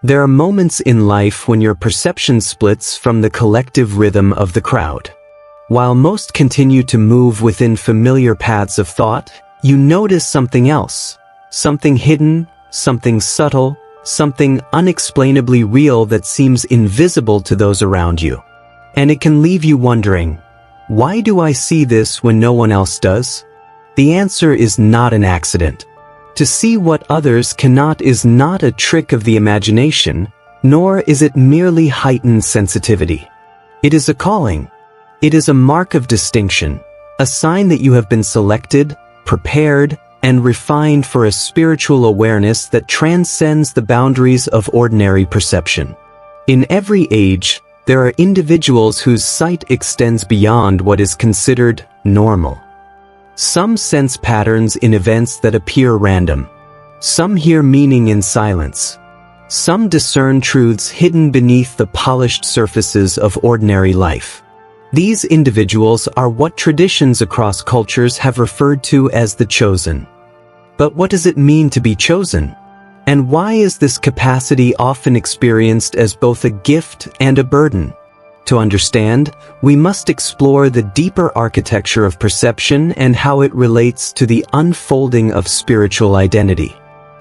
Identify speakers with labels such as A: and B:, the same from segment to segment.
A: There are moments in life when your perception splits from the collective rhythm of the crowd. While most continue to move within familiar paths of thought, you notice something else, something hidden, something subtle, something unexplainably real that seems invisible to those around you. And it can leave you wondering, why do I see this when no one else does? The answer is not an accident. To see what others cannot is not a trick of the imagination, nor is it merely heightened sensitivity. It is a calling. It is a mark of distinction, a sign that you have been selected, prepared, and refined for a spiritual awareness that transcends the boundaries of ordinary perception. In every age, there are individuals whose sight extends beyond what is considered normal. Some sense patterns in events that appear random. Some hear meaning in silence. Some discern truths hidden beneath the polished surfaces of ordinary life. These individuals are what traditions across cultures have referred to as the chosen. But what does it mean to be chosen? And why is this capacity often experienced as both a gift and a burden? To understand, we must explore the deeper architecture of perception and how it relates to the unfolding of spiritual identity.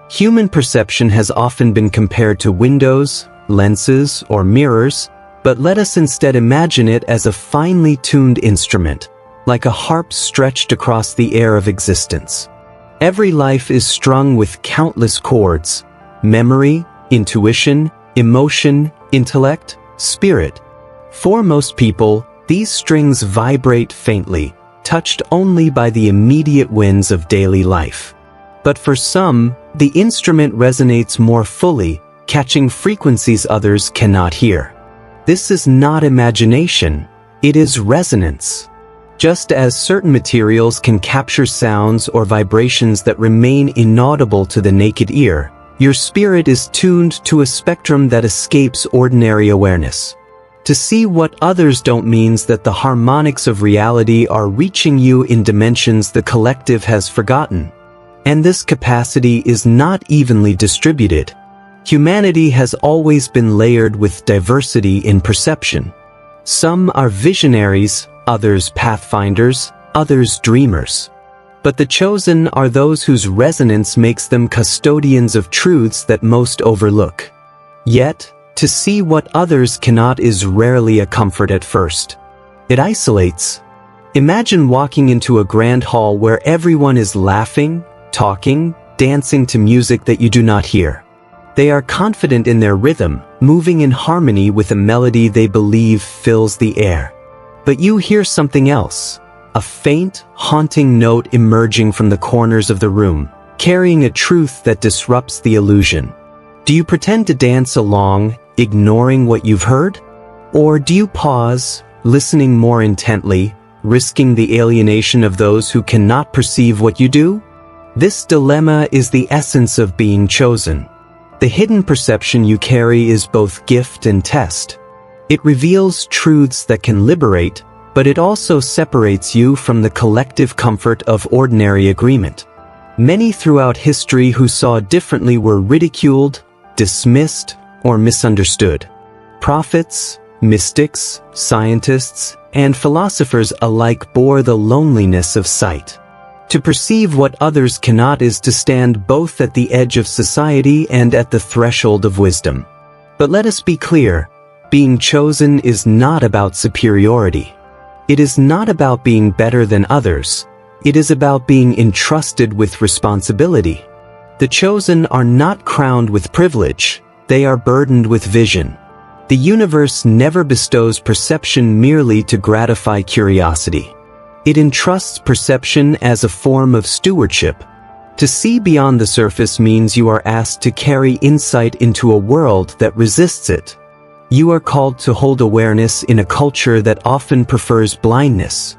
A: Human perception has often been compared to windows, lenses, or mirrors, but let us instead imagine it as a finely tuned instrument, like a harp stretched across the air of existence. Every life is strung with countless chords: memory, intuition, emotion, intellect, spirit. For most people, these strings vibrate faintly, touched only by the immediate winds of daily life. But for some, the instrument resonates more fully, catching frequencies others cannot hear. This is not imagination, it is resonance. Just as certain materials can capture sounds or vibrations that remain inaudible to the naked ear, your spirit is tuned to a spectrum that escapes ordinary awareness. To see what others don't means that the harmonics of reality are reaching you in dimensions the collective has forgotten. And this capacity is not evenly distributed. Humanity has always been layered with diversity in perception. Some are visionaries, others pathfinders, others dreamers. But the chosen are those whose resonance makes them custodians of truths that most overlook. Yet, to see what others cannot is rarely a comfort at first. It isolates. Imagine walking into a grand hall where everyone is laughing, talking, dancing to music that you do not hear. They are confident in their rhythm, moving in harmony with a melody they believe fills the air. But you hear something else, a faint, haunting note emerging from the corners of the room, carrying a truth that disrupts the illusion. Do you pretend to dance along, ignoring what you've heard? Or do you pause, listening more intently, risking the alienation of those who cannot perceive what you do? This dilemma is the essence of being chosen. The hidden perception you carry is both gift and test. It reveals truths that can liberate, but it also separates you from the collective comfort of ordinary agreement. Many throughout history who saw differently were ridiculed, dismissed, or misunderstood. Prophets, mystics, scientists, and philosophers alike bore the loneliness of sight. To perceive what others cannot is to stand both at the edge of society and at the threshold of wisdom. But let us be clear, being chosen is not about superiority. It is not about being better than others. It is about being entrusted with responsibility. The chosen are not crowned with privilege. They are burdened with vision. The universe never bestows perception merely to gratify curiosity. It entrusts perception as a form of stewardship. To see beyond the surface means you are asked to carry insight into a world that resists it. You are called to hold awareness in a culture that often prefers blindness.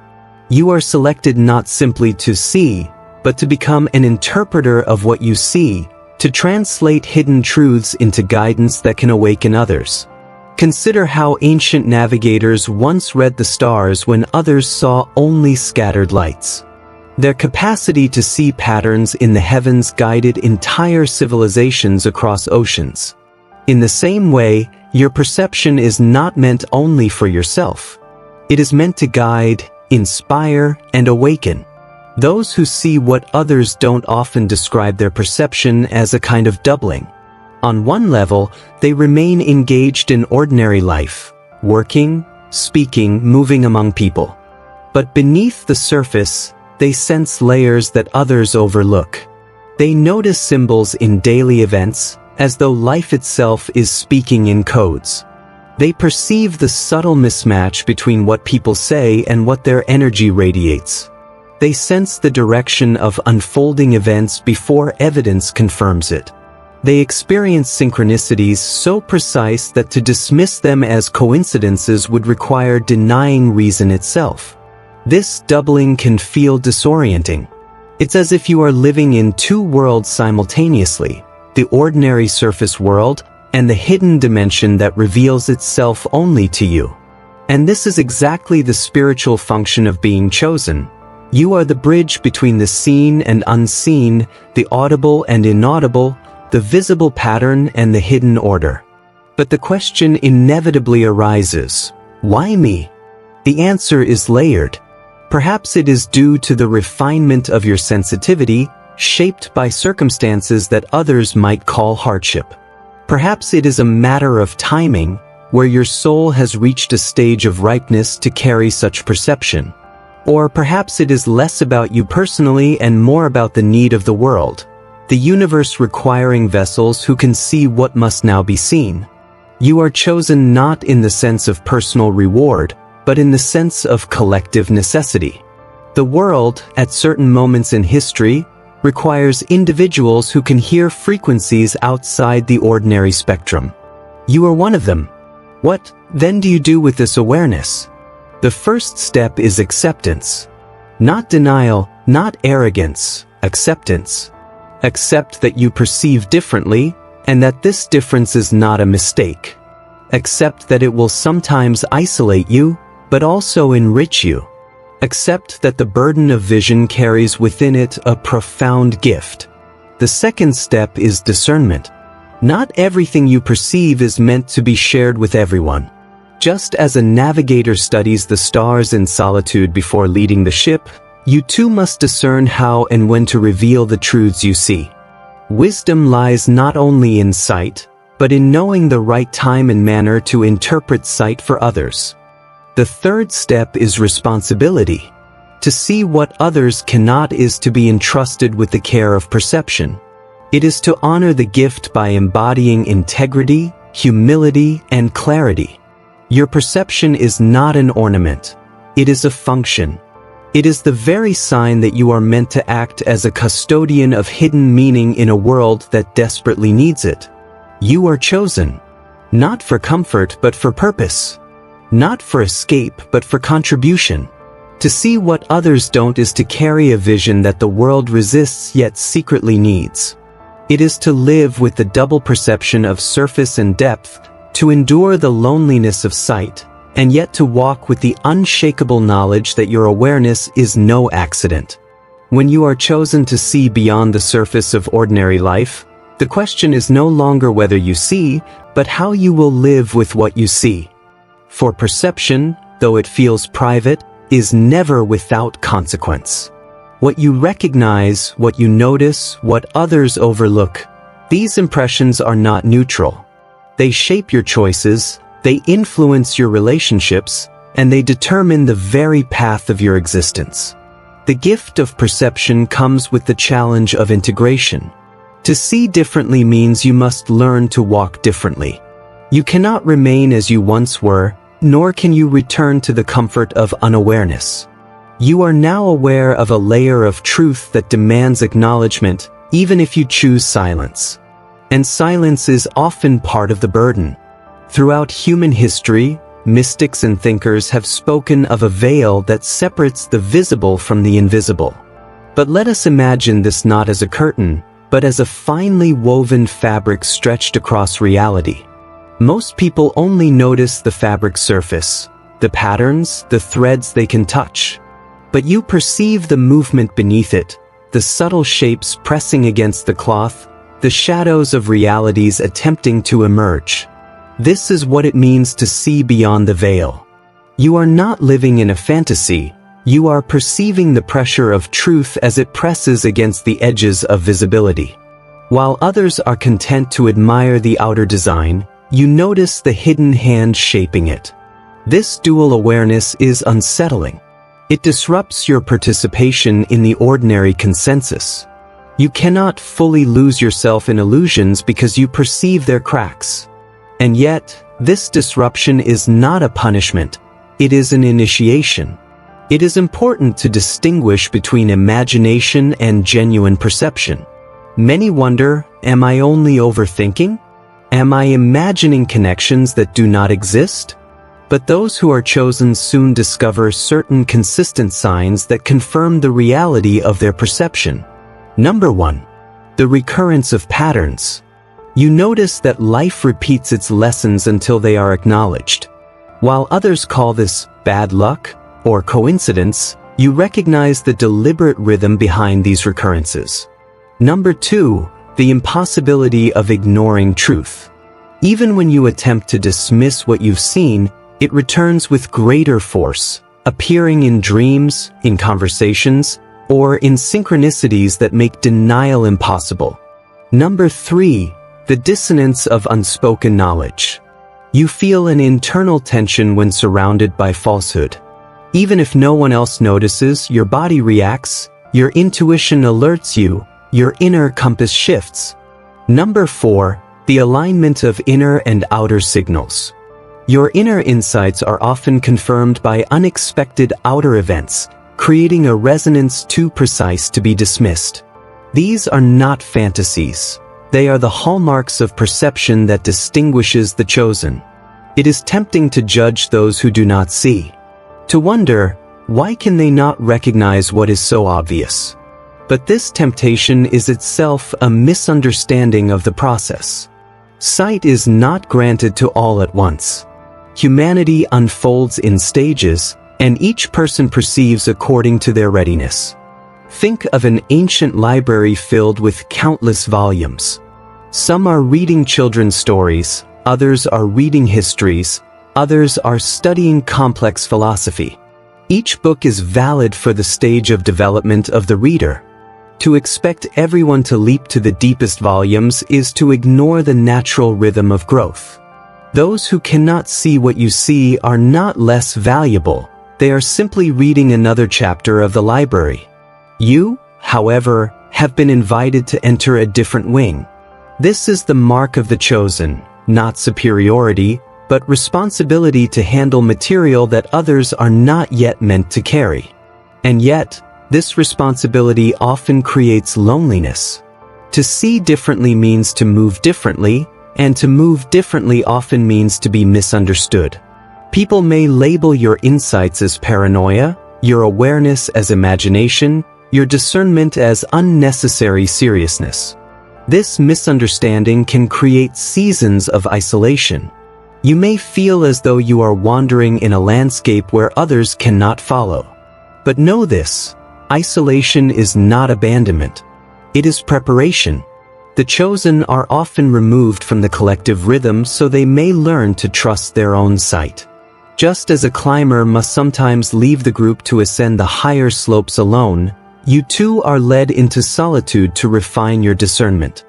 A: You are selected not simply to see, but to become an interpreter of what you see, to translate hidden truths into guidance that can awaken others. Consider how ancient navigators once read the stars when others saw only scattered lights. Their capacity to see patterns in the heavens guided entire civilizations across oceans. In the same way, your perception is not meant only for yourself. It is meant to guide, inspire, and awaken. Those who see what others don't often describe their perception as a kind of doubling. On one level, they remain engaged in ordinary life, working, speaking, moving among people. But beneath the surface, they sense layers that others overlook. They notice symbols in daily events, as though life itself is speaking in codes. They perceive the subtle mismatch between what people say and what their energy radiates. They sense the direction of unfolding events before evidence confirms it. They experience synchronicities so precise that to dismiss them as coincidences would require denying reason itself. This doubling can feel disorienting. It's as if you are living in two worlds simultaneously, the ordinary surface world and the hidden dimension that reveals itself only to you. And this is exactly the spiritual function of being chosen. You are the bridge between the seen and unseen, the audible and inaudible, the visible pattern and the hidden order. But the question inevitably arises, why me? The answer is layered. Perhaps it is due to the refinement of your sensitivity, shaped by circumstances that others might call hardship. Perhaps it is a matter of timing, where your soul has reached a stage of ripeness to carry such perception. Or perhaps it is less about you personally and more about the need of the world, the universe requiring vessels who can see what must now be seen. You are chosen not in the sense of personal reward, but in the sense of collective necessity. The world, at certain moments in history, requires individuals who can hear frequencies outside the ordinary spectrum. You are one of them. What, then, do you do with this awareness? The first step is acceptance. Not denial, not arrogance, acceptance. Accept that you perceive differently, and that this difference is not a mistake. Accept that it will sometimes isolate you, but also enrich you. Accept that the burden of vision carries within it a profound gift. The second step is discernment. Not everything you perceive is meant to be shared with everyone. Just as a navigator studies the stars in solitude before leading the ship, you too must discern how and when to reveal the truths you see. Wisdom lies not only in sight, but in knowing the right time and manner to interpret sight for others. The third step is responsibility. To see what others cannot is to be entrusted with the care of perception. It is to honor the gift by embodying integrity, humility, and clarity. Your perception is not an ornament. It is a function. It is the very sign that you are meant to act as a custodian of hidden meaning in a world that desperately needs it. You are chosen, not for comfort but for purpose. Not for escape, but for contribution. To see what others don't is to carry a vision that the world resists yet secretly needs. It is to live with the double perception of surface and depth, to endure the loneliness of sight, and yet to walk with the unshakable knowledge that your awareness is no accident. When you are chosen to see beyond the surface of ordinary life, the question is no longer whether you see, but how you will live with what you see. For perception, though it feels private, is never without consequence. What you recognize, what you notice, what others overlook, these impressions are not neutral. They shape your choices, they influence your relationships, and they determine the very path of your existence. The gift of perception comes with the challenge of integration. To see differently means you must learn to walk differently. You cannot remain as you once were, nor can you return to the comfort of unawareness. You are now aware of a layer of truth that demands acknowledgement, even if you choose silence. And silence is often part of the burden. Throughout human history, mystics and thinkers have spoken of a veil that separates the visible from the invisible. But let us imagine this not as a curtain, but as a finely woven fabric stretched across reality. Most people only notice the fabric surface, the patterns, the threads they can touch. But you perceive the movement beneath it, the subtle shapes pressing against the cloth, the shadows of realities attempting to emerge. This is what it means to see beyond the veil. You are not living in a fantasy, you are perceiving the pressure of truth as it presses against the edges of visibility. While others are content to admire the outer design, you notice the hidden hand shaping it. This dual awareness is unsettling. It disrupts your participation in the ordinary consensus. You cannot fully lose yourself in illusions because you perceive their cracks. And yet, this disruption is not a punishment, it is an initiation. It is important to distinguish between imagination and genuine perception. Many wonder, am I only overthinking? Am I imagining connections that do not exist? But those who are chosen soon discover certain consistent signs that confirm the reality of their perception. Number 1. The recurrence of patterns. You notice that life repeats its lessons until they are acknowledged. While others call this bad luck or coincidence, you recognize the deliberate rhythm behind these recurrences. Number 2. The impossibility of ignoring truth. Even when you attempt to dismiss what you've seen, it returns with greater force, appearing in dreams, in conversations, or in synchronicities that make denial impossible. Number 3. The dissonance of unspoken knowledge. You feel an internal tension when surrounded by falsehood. Even if no one else notices, your body reacts, your intuition alerts you, your inner compass shifts. Number 4. The alignment of inner and outer signals. Your inner insights are often confirmed by unexpected outer events, creating a resonance too precise to be dismissed. These are not fantasies. They are the hallmarks of perception that distinguishes the chosen. It is tempting to judge those who do not see. To wonder, why can they not recognize what is so obvious? But this temptation is itself a misunderstanding of the process. Sight is not granted to all at once. Humanity unfolds in stages, and each person perceives according to their readiness. Think of an ancient library filled with countless volumes. Some are reading children's stories, others are reading histories, others are studying complex philosophy. Each book is valid for the stage of development of the reader. To expect everyone to leap to the deepest volumes is to ignore the natural rhythm of growth. Those who cannot see what you see are not less valuable, they are simply reading another chapter of the library. You, however, have been invited to enter a different wing. This is the mark of the chosen, not superiority, but responsibility to handle material that others are not yet meant to carry. And yet, this responsibility often creates loneliness. To see differently means to move differently, and to move differently often means to be misunderstood. People may label your insights as paranoia, your awareness as imagination, your discernment as unnecessary seriousness. This misunderstanding can create seasons of isolation. You may feel as though you are wandering in a landscape where others cannot follow. But know this, isolation is not abandonment. It is preparation. The chosen are often removed from the collective rhythm so they may learn to trust their own sight. Just as a climber must sometimes leave the group to ascend the higher slopes alone, you too are led into solitude to refine your discernment.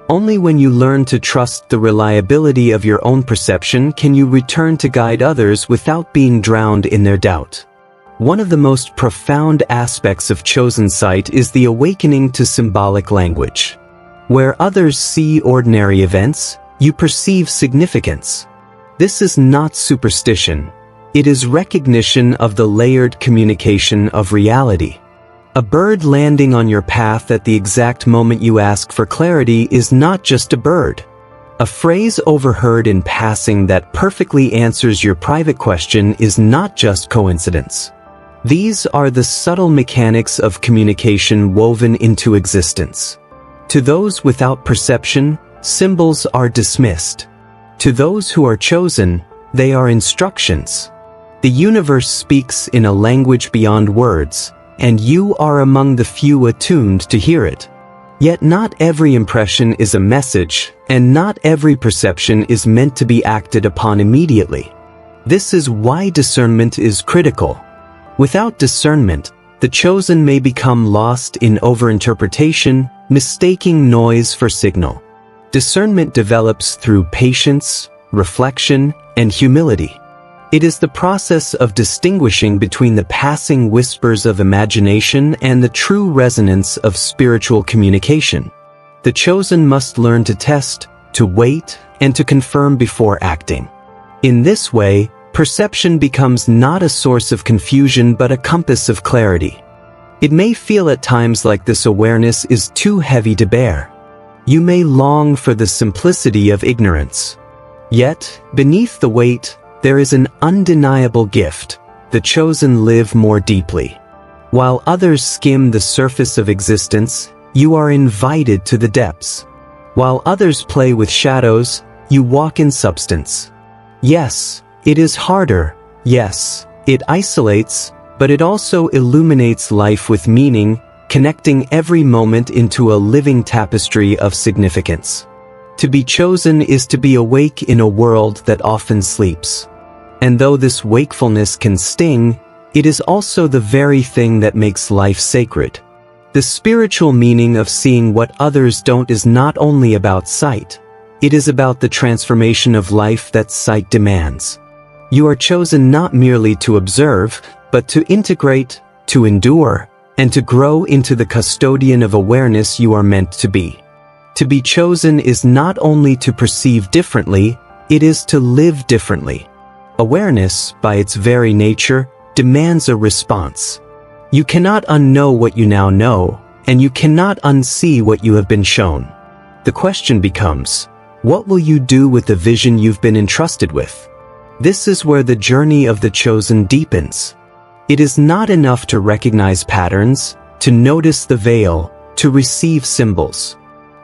A: Only when you learn to trust the reliability of your own perception can you return to guide others without being drowned in their doubt. One of the most profound aspects of chosen sight is the awakening to symbolic language. Where others see ordinary events, you perceive significance. This is not superstition. It is recognition of the layered communication of reality. A bird landing on your path at the exact moment you ask for clarity is not just a bird. A phrase overheard in passing that perfectly answers your private question is not just coincidence. These are the subtle mechanics of communication woven into existence. To those without perception, symbols are dismissed. To those who are chosen, they are instructions. The universe speaks in a language beyond words, and you are among the few attuned to hear it. Yet not every impression is a message, and not every perception is meant to be acted upon immediately. This is why discernment is critical. Without discernment, the chosen may become lost in overinterpretation, mistaking noise for signal. Discernment develops through patience, reflection, and humility. It is the process of distinguishing between the passing whispers of imagination and the true resonance of spiritual communication. The chosen must learn to test, to wait, and to confirm before acting. In this way, perception becomes not a source of confusion but a compass of clarity. It may feel at times like this awareness is too heavy to bear. You may long for the simplicity of ignorance. Yet, beneath the weight, there is an undeniable gift. The chosen live more deeply. While others skim the surface of existence, you are invited to the depths. While others play with shadows, you walk in substance. Yes, it is harder. Yes, it isolates, but it also illuminates life with meaning, connecting every moment into a living tapestry of significance. To be chosen is to be awake in a world that often sleeps. And though this wakefulness can sting, it is also the very thing that makes life sacred. The spiritual meaning of seeing what others don't is not only about sight. It is about the transformation of life that sight demands. You are chosen not merely to observe, but to integrate, to endure, and to grow into the custodian of awareness you are meant to be. To be chosen is not only to perceive differently, it is to live differently. Awareness, by its very nature, demands a response. You cannot unknow what you now know, and you cannot unsee what you have been shown. The question becomes, what will you do with the vision you've been entrusted with? This is where the journey of the chosen deepens. It is not enough to recognize patterns, to notice the veil, to receive symbols.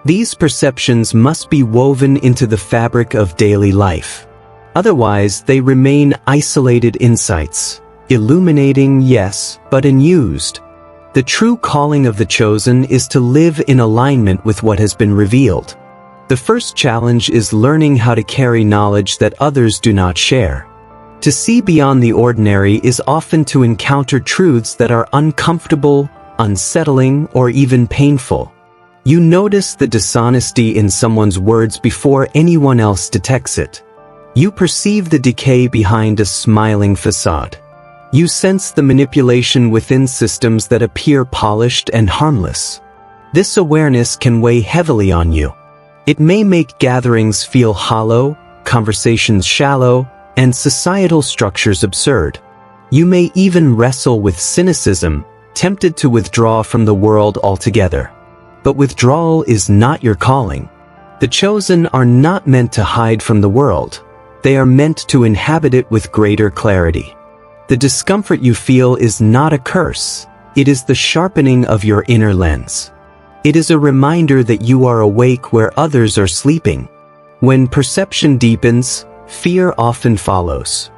A: These perceptions must be woven into the fabric of daily life. Otherwise, they remain isolated insights, illuminating, yes, but unused. The true calling of the chosen is to live in alignment with what has been revealed. The first challenge is learning how to carry knowledge that others do not share. To see beyond the ordinary is often to encounter truths that are uncomfortable, unsettling, or even painful. You notice the dishonesty in someone's words before anyone else detects it. You perceive the decay behind a smiling facade. You sense the manipulation within systems that appear polished and harmless. This awareness can weigh heavily on you. It may make gatherings feel hollow, conversations shallow, and societal structures absurd. You may even wrestle with cynicism, tempted to withdraw from the world altogether. But withdrawal is not your calling. The chosen are not meant to hide from the world. They are meant to inhabit it with greater clarity. The discomfort you feel is not a curse. It is the sharpening of your inner lens. It is a reminder that you are awake where others are sleeping. When perception deepens, fear often follows.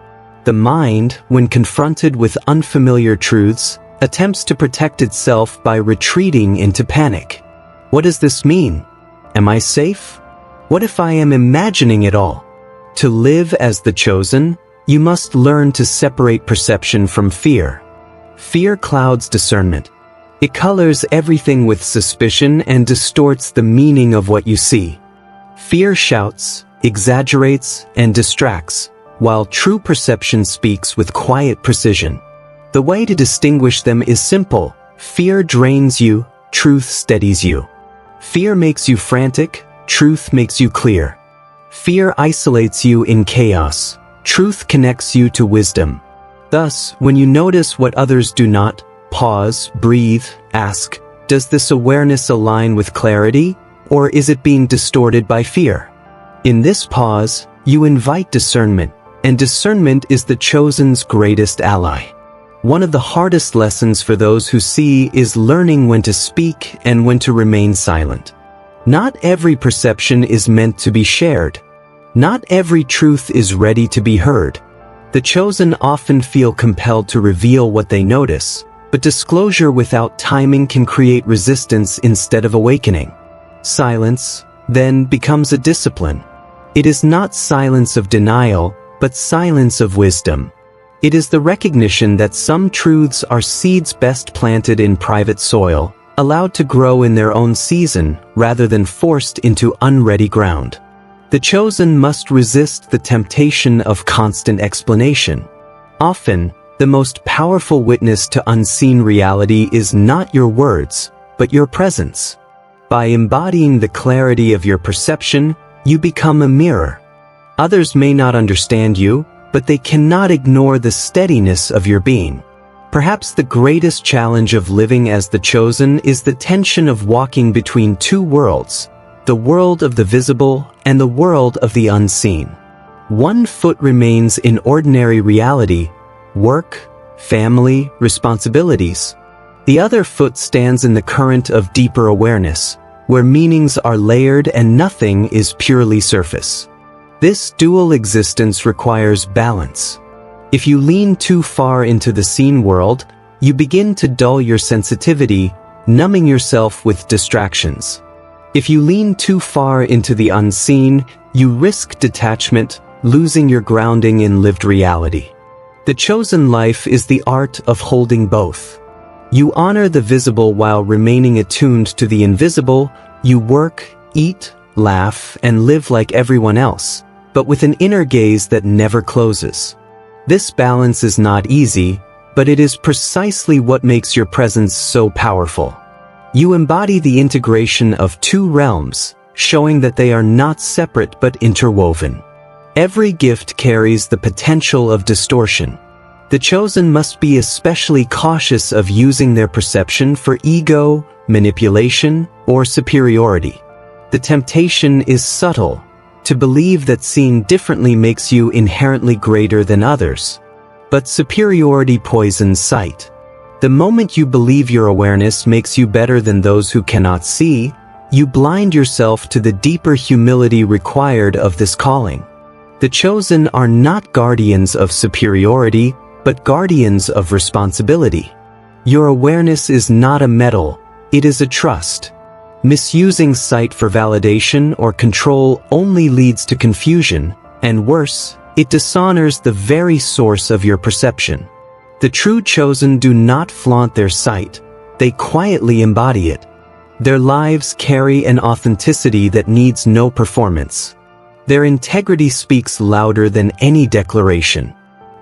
A: The mind, when confronted with unfamiliar truths, attempts to protect itself by retreating into panic. What does this mean? Am I safe? What if I am imagining it all? To live as the chosen, you must learn to separate perception from fear. Fear clouds discernment. It colors everything with suspicion and distorts the meaning of what you see. Fear shouts, exaggerates, and distracts, while true perception speaks with quiet precision. The way to distinguish them is simple. Fear drains you, truth steadies you. Fear makes you frantic, truth makes you clear. Fear isolates you in chaos. Truth connects you to wisdom. Thus, when you notice what others do not, pause, breathe, ask, does this awareness align with clarity, or is it being distorted by fear? In this pause, you invite discernment, and discernment is the chosen's greatest ally. One of the hardest lessons for those who see is learning when to speak and when to remain silent. Not every perception is meant to be shared. Not every truth is ready to be heard. The chosen often feel compelled to reveal what they notice, But disclosure without timing can create resistance instead of awakening. Silence, then, becomes a discipline. It is not silence of denial, but silence of wisdom. It is the recognition that some truths are seeds best planted in private soil, allowed to grow in their own season rather than forced into unready ground. The chosen must resist the temptation of constant explanation. Often, the most powerful witness to unseen reality is not your words, but your presence. By embodying the clarity of your perception, you become a mirror. Others may not understand you, but they cannot ignore the steadiness of your being. Perhaps the greatest challenge of living as the chosen is the tension of walking between two worlds, the world of the visible and the world of the unseen. One foot remains in ordinary reality, work, family, responsibilities. The other foot stands in the current of deeper awareness, where meanings are layered and nothing is purely surface. This dual existence requires balance. If you lean too far into the seen world, you begin to dull your sensitivity, numbing yourself with distractions. If you lean too far into the unseen, you risk detachment, losing your grounding in lived reality. The chosen life is the art of holding both. You honor the visible while remaining attuned to the invisible. You work, eat, laugh, and live like everyone else, but with an inner gaze that never closes. This balance is not easy, but it is precisely what makes your presence so powerful. You embody the integration of two realms, showing that they are not separate but interwoven. Every gift carries the potential of distortion. The chosen must be especially cautious of using their perception for ego, manipulation, or superiority. The temptation is subtle, to believe that seeing differently makes you inherently greater than others. But superiority poisons sight. The moment you believe your awareness makes you better than those who cannot see, you blind yourself to the deeper humility required of this calling. The chosen are not guardians of superiority, but guardians of responsibility. Your awareness is not a medal, it is a trust. Misusing sight for validation or control only leads to confusion, and worse, it dishonors the very source of your perception. The true chosen do not flaunt their sight, they quietly embody it. Their lives carry an authenticity that needs no performance. Their integrity speaks louder than any declaration.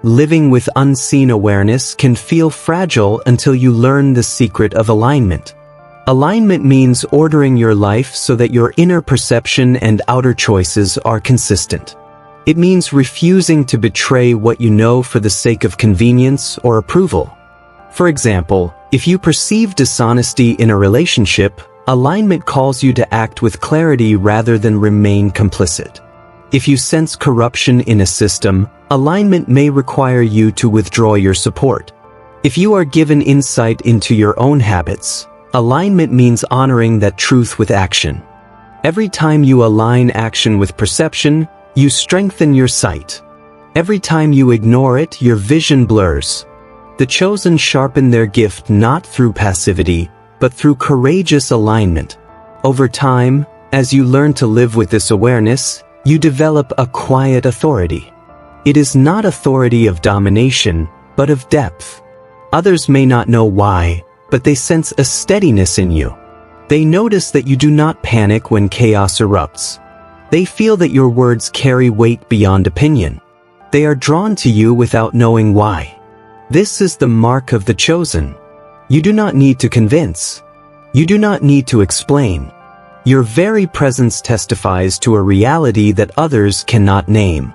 A: Living with unseen awareness can feel fragile until you learn the secret of alignment. Alignment means ordering your life so that your inner perception and outer choices are consistent. It means refusing to betray what you know for the sake of convenience or approval. For example, if you perceive dishonesty in a relationship, alignment calls you to act with clarity rather than remain complicit. If you sense corruption in a system, alignment may require you to withdraw your support. If you are given insight into your own habits, alignment means honoring that truth with action. Every time you align action with perception, you strengthen your sight. Every time you ignore it, your vision blurs. The chosen sharpen their gift not through passivity, but through courageous alignment. Over time, as you learn to live with this awareness, you develop a quiet authority. It is not authority of domination, but of depth. Others may not know why, but they sense a steadiness in you. They notice that you do not panic when chaos erupts. They feel that your words carry weight beyond opinion. They are drawn to you without knowing why. This is the mark of the chosen. You do not need to convince. You do not need to explain. Your very presence testifies to a reality that others cannot name.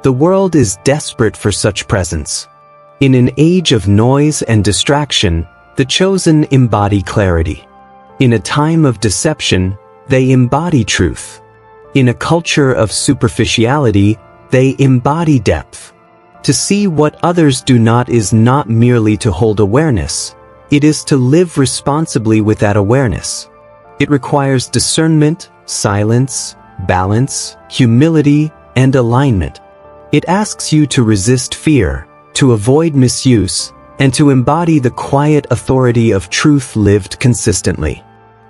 A: The world is desperate for such presence. In an age of noise and distraction, the chosen embody clarity. In a time of deception, they embody truth. In a culture of superficiality, they embody depth. To see what others do not is not merely to hold awareness, it is to live responsibly with that awareness. It requires discernment, silence, balance, humility, and alignment. It asks you to resist fear, to avoid misuse, and to embody the quiet authority of truth lived consistently.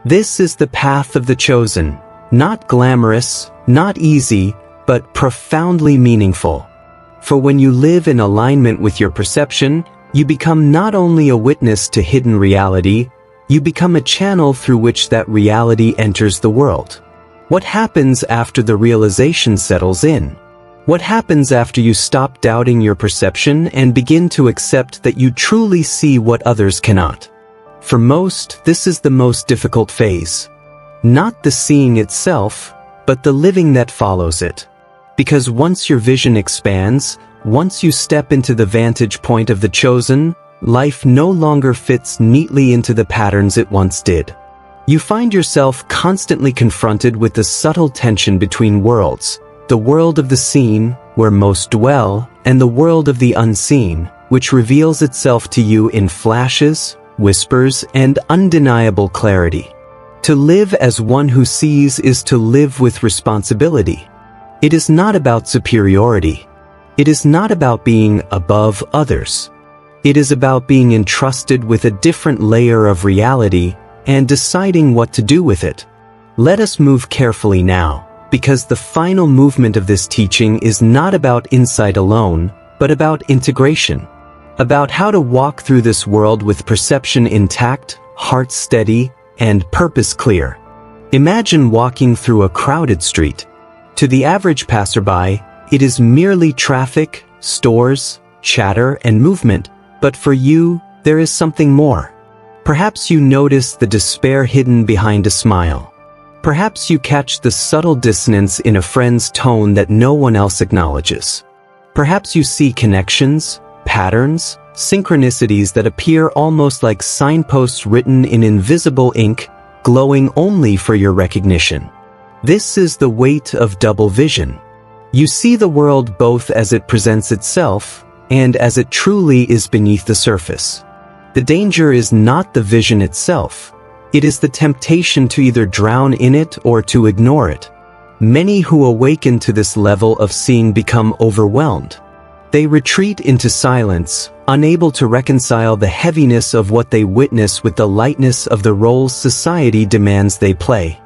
A: This is the path of the chosen, not glamorous, not easy, but profoundly meaningful. For when you live in alignment with your perception, you become not only a witness to hidden reality, you become a channel through which that reality enters the world. What happens after the realization settles in? What happens after you stop doubting your perception and begin to accept that you truly see what others cannot? For most, this is the most difficult phase. Not the seeing itself, but the living that follows it. Because once your vision expands, once you step into the vantage point of the chosen, life no longer fits neatly into the patterns it once did. You find yourself constantly confronted with the subtle tension between worlds, the world of the seen, where most dwell, and the world of the unseen, which reveals itself to you in flashes, whispers, and undeniable clarity. To live as one who sees is to live with responsibility. It is not about superiority. It is not about being above others. It is about being entrusted with a different layer of reality and deciding what to do with it. Let us move carefully now, because the final movement of this teaching is not about insight alone, but about integration. About how to walk through this world with perception intact, heart steady, and purpose clear. Imagine walking through a crowded street. To the average passerby, it is merely traffic, stores, chatter, and movement, but for you, there is something more. Perhaps you notice the despair hidden behind a smile. Perhaps you catch the subtle dissonance in a friend's tone that no one else acknowledges. Perhaps you see connections, patterns, synchronicities that appear almost like signposts written in invisible ink, glowing only for your recognition. This is the weight of double vision. You see the world both as it presents itself and as it truly is beneath the surface. The danger is not the vision itself. It is the temptation to either drown in it or to ignore it. Many who awaken to this level of seeing become overwhelmed. They retreat into silence, unable to reconcile the heaviness of what they witness with the lightness of the roles society demands they play.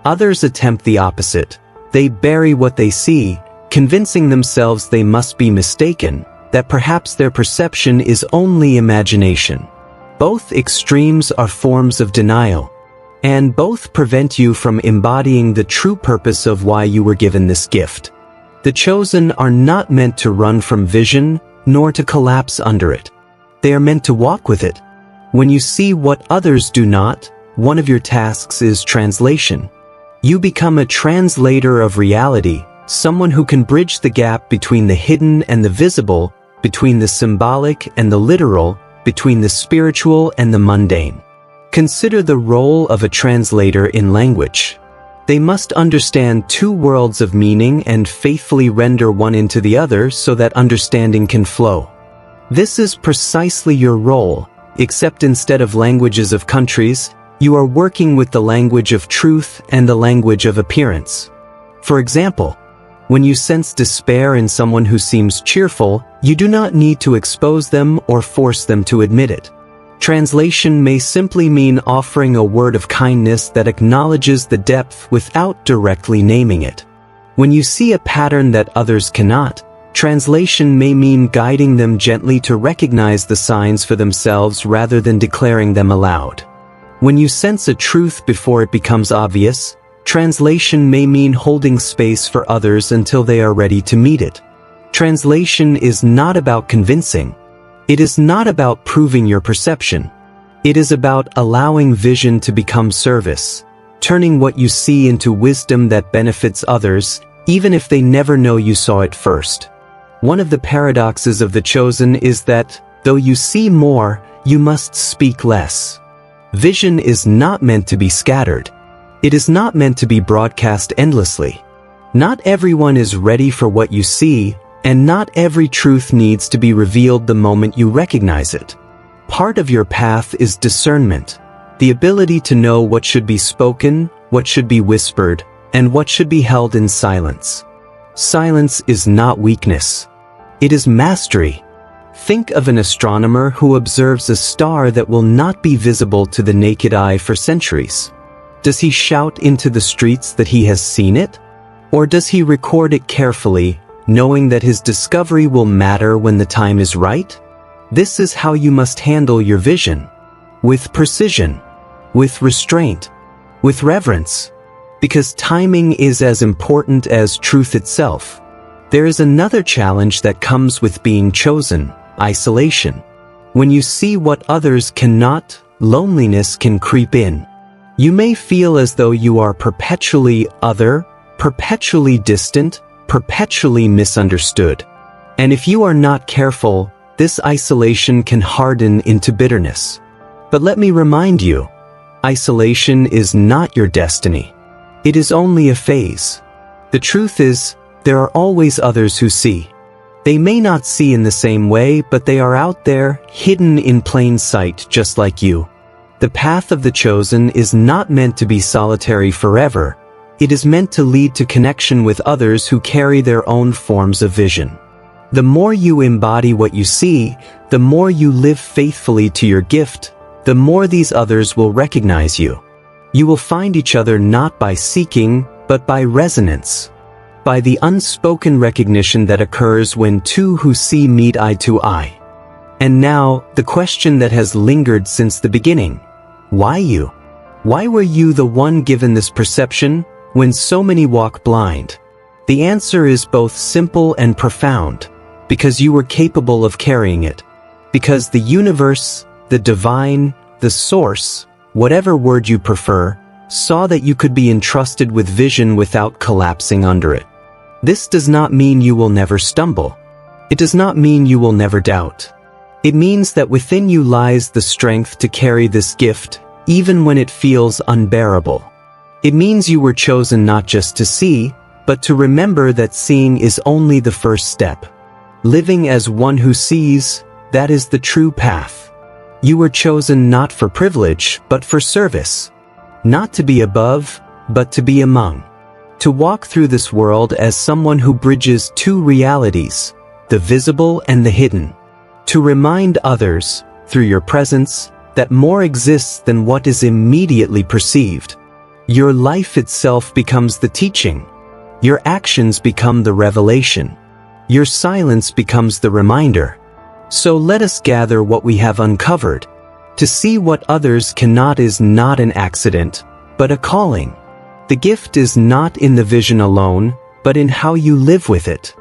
A: Others attempt the opposite. They bury what they see, convincing themselves they must be mistaken, that perhaps their perception is only imagination. Both extremes are forms of denial, and both prevent you from embodying the true purpose of why you were given this gift. The chosen are not meant to run from vision, nor to collapse under it. They are meant to walk with it. When you see what others do not, one of your tasks is translation. You become a translator of reality, someone who can bridge the gap between the hidden and the visible, between the symbolic and the literal, between the spiritual and the mundane. Consider the role of a translator in language. They must understand two worlds of meaning and faithfully render one into the other so that understanding can flow. This is precisely your role, except instead of languages of countries, you are working with the language of truth and the language of appearance. For example, when you sense despair in someone who seems cheerful, you do not need to expose them or force them to admit it. Translation may simply mean offering a word of kindness that acknowledges the depth without directly naming it. When you see a pattern that others cannot, translation may mean guiding them gently to recognize the signs for themselves rather than declaring them aloud. When you sense a truth before it becomes obvious, translation may mean holding space for others until they are ready to meet it. Translation is not about convincing. It is not about proving your perception. It is about allowing vision to become service, turning what you see into wisdom that benefits others, even if they never know you saw it first. One of the paradoxes of the chosen is that, though you see more, you must speak less. Vision is not meant to be scattered. It is not meant to be broadcast endlessly. Not everyone is ready for what you see, and not every truth needs to be revealed the moment you recognize it. Part of your path is discernment, the ability to know what should be spoken, what should be whispered, and what should be held in silence. Silence is not weakness. It is mastery. Think of an astronomer who observes a star that will not be visible to the naked eye for centuries. Does he shout into the streets that he has seen it? Or does he record it carefully, knowing that his discovery will matter when the time is right? This is how you must handle your vision. With precision, with restraint, with reverence. Because timing is as important as truth itself. There is another challenge that comes with being chosen: isolation. When you see what others cannot, loneliness can creep in. You may feel as though you are perpetually other, perpetually distant, perpetually misunderstood. And if you are not careful, this isolation can harden into bitterness. But let me remind you, isolation is not your destiny. It is only a phase. The truth is, there are always others who see. They may not see in the same way, but they are out there, hidden in plain sight, just like you. The path of the chosen is not meant to be solitary forever. It is meant to lead to connection with others who carry their own forms of vision. The more you embody what you see, the more you live faithfully to your gift, the more these others will recognize you. You will find each other not by seeking, but by resonance. By the unspoken recognition that occurs when two who see meet eye to eye. And now, the question that has lingered since the beginning. Why you? Why were you the one given this perception, when so many walk blind? The answer is both simple and profound. Because you were capable of carrying it. Because the universe, the divine, the source, whatever word you prefer, saw that you could be entrusted with vision without collapsing under it. This does not mean you will never stumble. It does not mean you will never doubt. It means that within you lies the strength to carry this gift, even when it feels unbearable. It means you were chosen not just to see, but to remember that seeing is only the first step. Living as one who sees, that is the true path. You were chosen not for privilege, but for service. Not to be above, but to be among. To walk through this world as someone who bridges two realities, the visible and the hidden. To remind others, through your presence, that more exists than what is immediately perceived. Your life itself becomes the teaching. Your actions become the revelation. Your silence becomes the reminder. So let us gather what we have uncovered. To see what others cannot is not an accident, but a calling. The gift is not in the vision alone, but in how you live with it.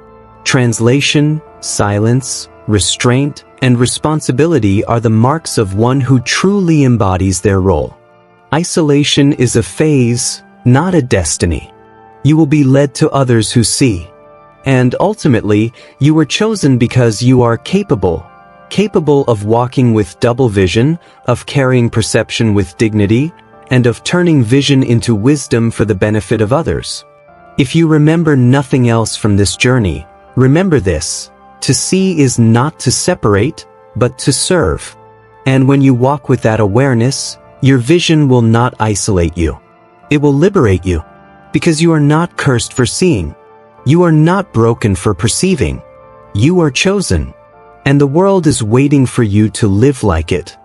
A: Translation, silence, restraint, and responsibility are the marks of one who truly embodies their role. Isolation is a phase, not a destiny. You will be led to others who see. And ultimately, you were chosen because you are capable of walking with double vision, of carrying perception with dignity, and of turning vision into wisdom for the benefit of others. If you remember nothing else from this journey, remember this: to see is not to separate, but to serve. And when you walk with that awareness, your vision will not isolate you. It will liberate you. Because you are not cursed for seeing. You are not broken for perceiving. You are chosen. And the world is waiting for you to live like it.